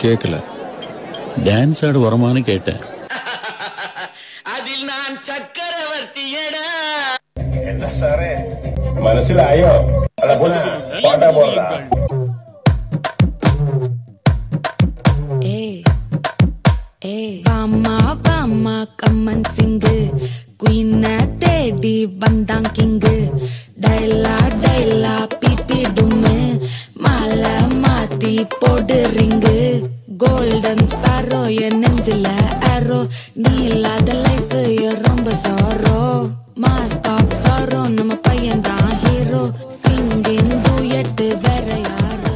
கேட்கல. டான்ஸ் ஆடு வரமானு கேட்டேன். அதில் நான் சக்கரவர்த்தியடா. என்ன சாரே മനസ്സിലായോ? അല്ല പോടാ പാട്ടാ പോടാ. வாமா வாமா கம்மன் சிங்கு குயின தேடி வந்தான் கிங்கு. டைலா டைலா பிபி டும்மு மாலை மாத்தி போடு ரிங்கு. கோல்டன் ஸ்பாரோ என் நெஞ்சில ஆரோ. நீ இல்லாத லைஃப் ரொம்ப சாரோ. மாஸ்க் ஆஃப் சாரோ நம்ம பையன் தான் ஹீரோ. சிங்கிங் டூயட் வேற யாரோ.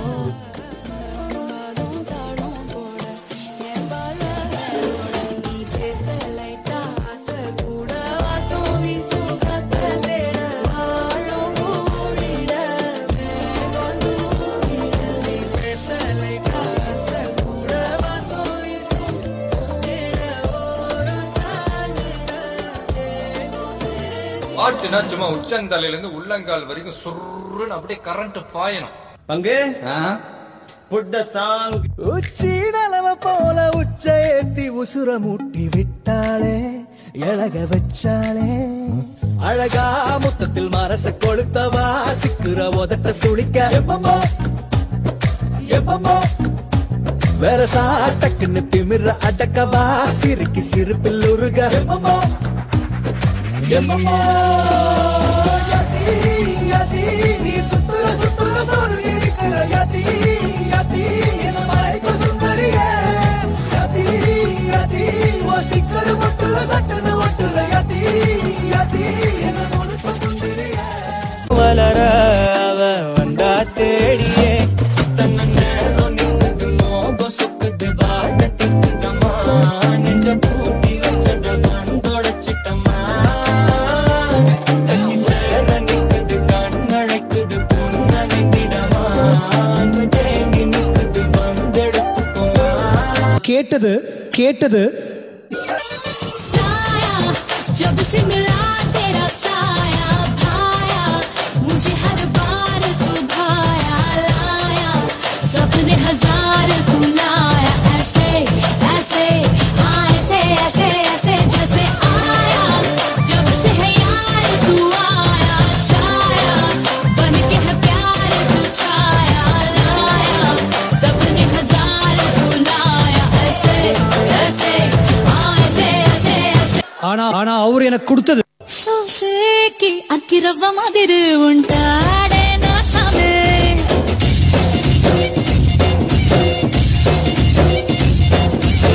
பாட்டுனா சும்மா உச்சந்தலையில இருந்து உள்ளங்கால் வரைக்கும் சுருன்னு அப்படியே கரண்ட் பாயணும். அங்கே புட்ட சாங் உச்சிடலவ போல உச்ச ஏத்தி உசுர முட்டி விட்டாளே எழக வச்சாளே. அழகா முத்தத்தில் மரச கொளுத்தவா சிக்குற உதட்ட சுளிக்க எப்பமோ எப்பமோ வேற சாட்டக்குன்னு திமிர அடக்கவா சிரிக்கி சிரிப்பில் உருக எப்பமோ எப்பமோ. நீ சுத்துற சுத்துற சோறு இருக்கிற யதி யதி என்ன மழைக்கு சுந்தரியே. யதி யதி ஓ ஸ்டிக்கர் பொட்டுல சட்டன ஒட்டுற யதி யதி என்ன நோனுக்கு முந்திரியே. வளர அவ வந்தா தேடியே தன்ன நேரம் நிக்குது மோக சுக்குது வாட திக்குதம்மா. நெஞ்ச பூட்டி வச்சத வந்தொடச்சிட்டம்மா. கச்சி சேர நிக்குது கண்ணழைக்குது புன்னகைந்திடமா. அங்கு தேங்கி நிக்குது வந்தெடுத்துக்குமா. கேட்டது கேட்டது साया जब से मिला तेरा साया भाया मुझे हर बार तू भाया लाया. सपने हजार तू लाया ऐसे ऐसे हाँ ऐसे ऐसे ऐसे जैसे आया. जब से है यार तू आया छाया बन के है प्यार तू छाया लाया. सपने हजार तू लाया ऐसे ऐसे हाँ ऐसे ऐसे ऐसे. ஆனா ஆனா அவரு எனக்கு கொடுத்தது సోసేకి అక్కిరవ్వ మాదిరి ఉంటాడే నా సామే.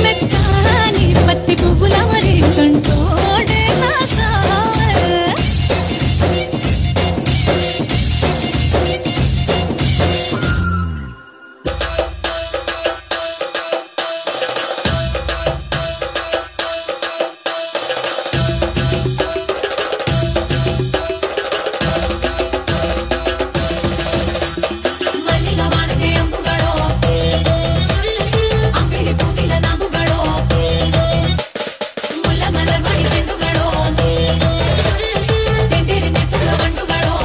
మెత్తాని పత్తి పువ్వుల మరి చంటోడే నా సామే. మల్లిగ వానకే అంబుగడో అంబిలి పూగిల నాముగడో ముల్ల మలర్ మణి చెండుగడో తెంటేడి నెత్తుల వండుగడో.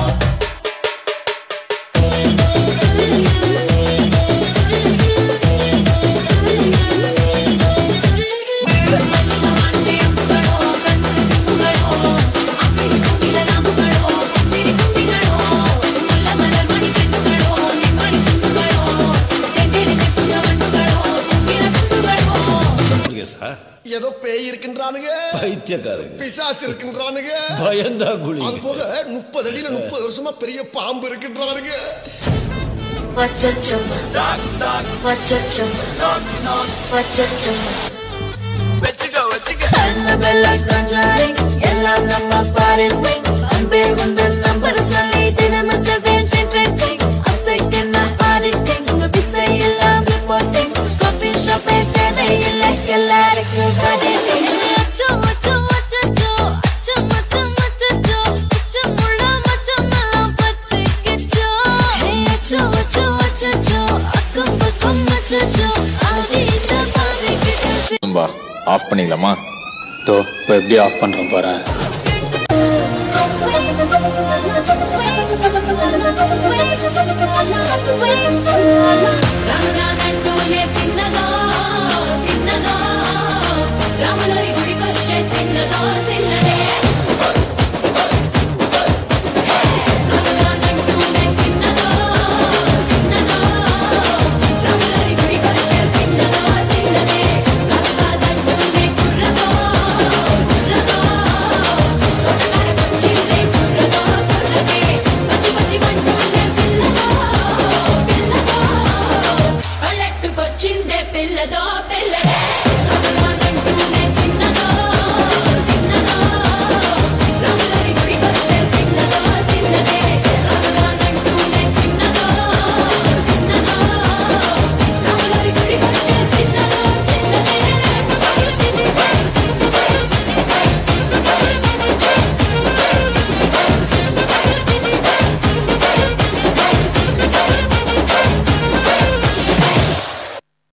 మల్లిగ వానకే అంబుగడో కన్నుల తిప్పుగడో అంబిలి పూగిల నాముగడో చిరి కుండిగడో ముల్ల మలర్ మణి చెండుగడో నిమ్మడి చుండుగడో తెంటేడి నెత్తుల వండుగడో పూగిల కుండుగడో. ஏதோ பேய் இருக்கின்றானுங்க, பைத்தியக்காரங்க, பிசாசு இருக்கின்றானுங்க, பயந்தா குழி. அது போக 30 அடியில 30 வருஷமா பெரிய பாம்பு இருக்கின்றானுங்க. வச்சச்சோ வச்சச்சோ வச்சச்சோ அண்ணா பெல் ஐகான் ஜாலிங் எல்லாம் நம்ம ஃபாரின் விங். அன்பே உந்தன் நம்பர் சொல்லி தினமும் 7 ட்ரெண்டிங். அசைக்கென்ன ஆடிட்டிங் உங்க பிசை எல்லாம் ரிப்போர்ட்டிங். காஃபி ஷாப்பே தேவை இல்லை எல்லாருக்கும் கடிட்டிங். அச்சோ அச்சோ அச்சச்சோ அச்சோ மச்சோ மச்சச்சோ அச்சோ முள்ள மச்சோ எல்லாம் பத்திக்கிச்சோ. அச்சோ அச்சோ அச்சச்சோ அக்கம் பக்கம் அச்சச்சோ அது இந்த பாதை கிட்ட ஆஃப் பண்ணிக்கலாமா? இப்போ எப்படி ஆஃப் பண்றோம் பாரு.